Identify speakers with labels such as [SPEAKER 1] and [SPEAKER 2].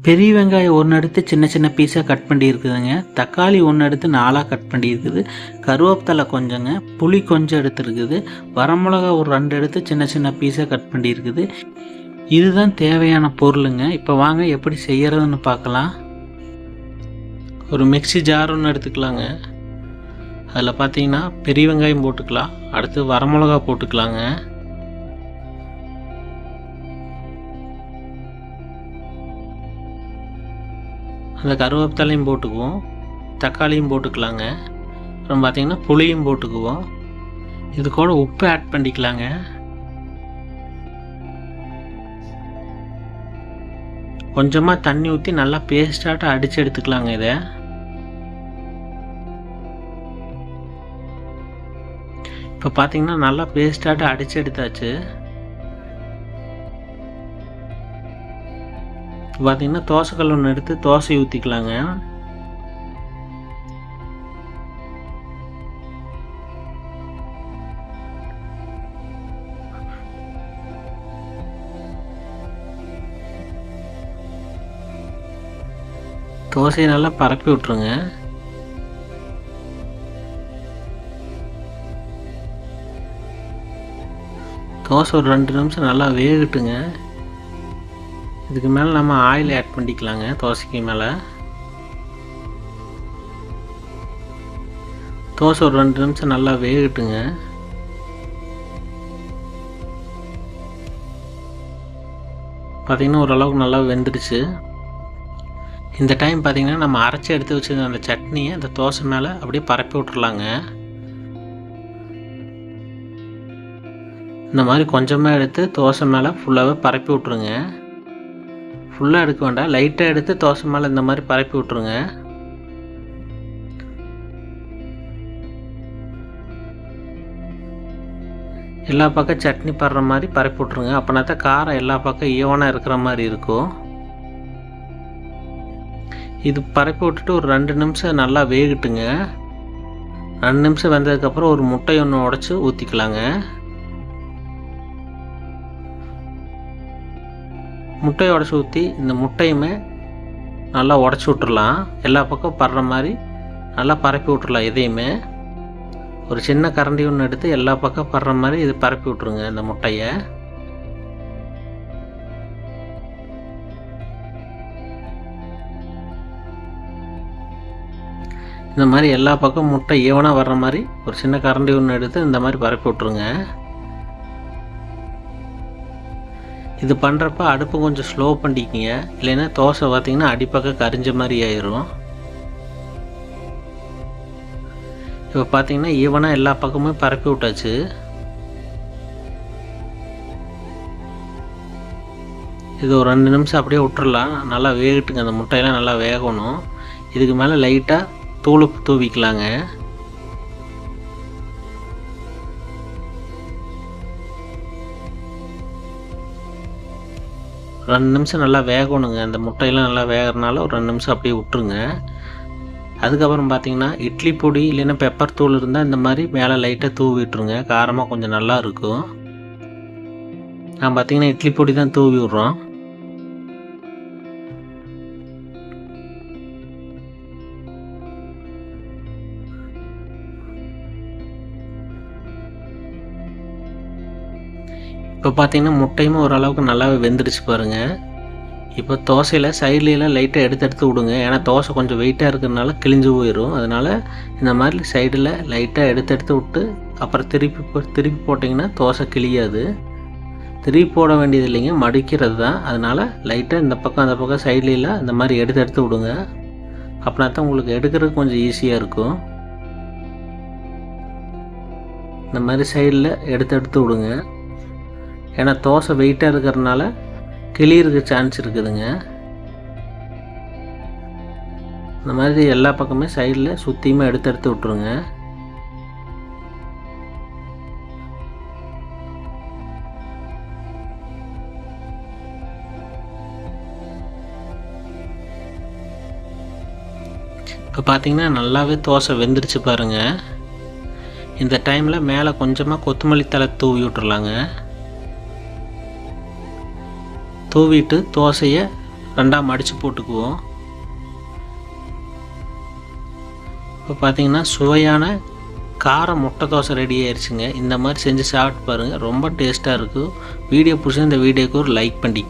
[SPEAKER 1] பெரிய வெங்காயம் ஒன்று எடுத்து சின்ன சின்ன பீஸாக கட் பண்ணி இருக்குதுங்க. தக்காளி ஒன்று எடுத்து 4ஆக கட் பண்ணி இருக்குது. கருவேப்பிலை கொஞ்சங்க, புளி கொஞ்சம் எடுத்துருக்குது. வரமிளகா ஒரு 2 எடுத்து சின்ன சின்ன பீஸாக கட் பண்ணி இருக்குது. இதுதான் தேவையான பொருளுங்க. இப்போ வாங்க எப்படி செய்கிறதுன்னு பார்க்கலாம். ஒரு மிக்ஸி ஜார் ஒன்று எடுத்துக்கலாங்க. அதில் பார்த்தீங்கன்னா பெரிய வெங்காயம் போட்டுக்கலாம். அடுத்து வரமிளகா போட்டுக்கலாங்க. அந்த கருவேப்பிலையும் போட்டுக்குவோம், தக்காளியும் போட்டுக்கலாங்க. அப்புறம் பார்த்திங்கன்னா புளியும் போட்டுக்குவோம். இது கூட உப்பு ஆட் பண்ணிக்கலாங்க. கொஞ்சமாக தண்ணி ஊற்றி நல்லா பேஸ்டாட்ட அடித்து எடுத்துக்கலாங்க. இதை இப்போ பார்த்திங்கன்னா நல்லா பேஸ்டாட்ட அடித்து எடுத்தாச்சு. பார்த்தீங்கன்னா தோசைக்கல் ஒன்று எடுத்து தோசை ஊற்றிக்கலாங்க. தோசையை நல்லா பரப்பி விட்ருங்க. தோசை ஒரு 2 நிமிஷம் நல்லா வேகட்டுங்க. இதுக்கு மேலே நம்ம ஆயில் ஆட் பண்ணிக்கலாங்க. தோசைக்கு மேலே தோசை ஒரு 2 நிமிஷம் நல்லா வேகட்டுங்க. பார்த்திங்கன்னா ஓரளவுக்கு நல்லா வெந்துடுச்சு. இந்த டைம் பார்த்திங்கன்னா நம்ம அரைச்சி எடுத்து வச்சுருக்க அந்த சட்னியை அந்த தோசை மேலே அப்படியே பரப்பி விட்டுறலாங்க. இந்த மாதிரி கொஞ்சமாக எடுத்து தோசை மேலே ஃபுல்லாகவே பரப்பி விட்ருங்க. ஃபுல்லாக எடுக்க வேண்டாம், லைட்டாக எடுத்து தோசை மேலே இந்த மாதிரி பரப்பி விட்ருங்க. எல்லா பக்கம் சட்னி படுற மாதிரி பரப்பி விட்ருங்க. அப்படின்னா தான் காரம் எல்லா பக்கம் ஈவனாக இருக்கிற மாதிரி இருக்கும். இது பரப்பி விட்டுட்டு ஒரு 2 நிமிஷம் நல்லா வேகட்டுங்க. 2 நிமிஷம் வெந்ததுக்கப்புறம் ஒரு முட்டை ஒன்று உடச்சி ஊற்றிக்கலாங்க. முட்டையை உடச்சி ஊற்றி இந்த முட்டையுமே நல்லா உடச்சி விட்டுறலாம். எல்லா பக்கம் படுற மாதிரி நல்லா பரப்பி விட்டுறலாம். இதையுமே ஒரு சின்ன கரண்டி ஒன்று எடுத்து எல்லா பக்கம் படுற மாதிரி இது பரப்பி விட்ருங்க. இந்த முட்டையை இந்த மாதிரி எல்லா பக்கம் முட்டை ஈவனாக வர்ற மாதிரி ஒரு சின்ன கரண்டி ஒன்று எடுத்து இந்த மாதிரி பரப்பி விட்ருங்க. இது பண்ணுறப்ப அடுப்பு கொஞ்சம் ஸ்லோ பண்ணிக்கிங்க, இல்லைன்னா தோசை பார்த்திங்கன்னா அடிப்பக்கம் கரிஞ்ச மாதிரி ஆயிரும். இப்போ பார்த்திங்கன்னா ஈவனாக எல்லா பக்கமுமே பரப்பி விட்டாச்சு. இது ஒரு 2 நிமிஷம் அப்படியே விட்டுறலாம். நல்லா வேகட்டுங்க. அந்த முட்டையெல்லாம் நல்லா வேகணும். இதுக்கு மேலே லைட்டாக தூள் தூவிக்கலாங்க. 2 நிமிஷம் நல்லா வேகணுங்க. அந்த முட்டையெல்லாம் நல்லா வேகிறனால ஒரு 2 நிமிஷம் அப்படியே விட்டுருங்க. அதுக்கப்புறம் பார்த்திங்கன்னா இட்லி பொடி இல்லைன்னா பெப்பர் தூள் இருந்தால் இந்த மாதிரி மேலே லைட்டாக தூவி விட்டுருங்க. காரமாக கொஞ்சம் நல்லா இருக்கும். நான் பார்த்திங்கன்னா இட்லி பொடி தான் தூவி விட்றோம். இப்போ பார்த்திங்கன்னா முட்டையுமே ஓரளவுக்கு நல்லாவே வெந்துடுச்சு பாருங்கள். இப்போ தோசையில் சைட்லாம் லைட்டாக எடுத்து விடுங்க. ஏன்னா தோசை கொஞ்சம் வெயிட்டாக இருக்கிறதுனால கிழிஞ்சு போயிடும். அதனால் இந்த மாதிரி சைடில் லைட்டாக எடுத்து விட்டு அப்புறம் திருப்பி போட்டிங்கன்னா தோசை கிழியாது. திருப்பி போட வேண்டியது இல்லைங்க, மடிக்கிறது தான். அதனால் லைட்டாக இந்த பக்கம் அந்த பக்கம் சைட்லாம் இந்த மாதிரி எடுத்து விடுங்க. அப்படின்னா தான் உங்களுக்கு எடுக்கிறதுக்கு கொஞ்சம் ஈஸியாக இருக்கும். இந்த மாதிரி சைடில் எடுத்து விடுங்க. ஏன்னா தோசை வெயிட்டாக இருக்கிறதுனால கிளியிருக்கு சான்ஸ் இருக்குதுங்க. இந்த மாதிரி எல்லா பக்கமே சைடில் சுற்றியுமே எடுத்து விட்ருங்க. இப்போ பார்த்தீங்கன்னா நல்லாவே தோசை வெந்துருச்சு பாருங்கள். இந்த டைமில் மேலே கொஞ்சமாக கொத்தமல்லி தழை தூவி விட்டுறலாங்க. தூவிட்டு தோசையை ரெண்டாக மடித்து போட்டுக்குவோம். இப்போ பார்த்தீங்கன்னா சுவையான கார முட்டை தோசை ரெடி ஆயிடுச்சுங்க. இந்த மாதிரி செஞ்சு சாப்பிட்டு பாருங்கள், ரொம்ப டேஸ்ட்டாக இருக்கும். வீடியோ பிடிச்சா இந்த வீடியோக்கு ஒரு லைக் பண்ணிக்கங்க.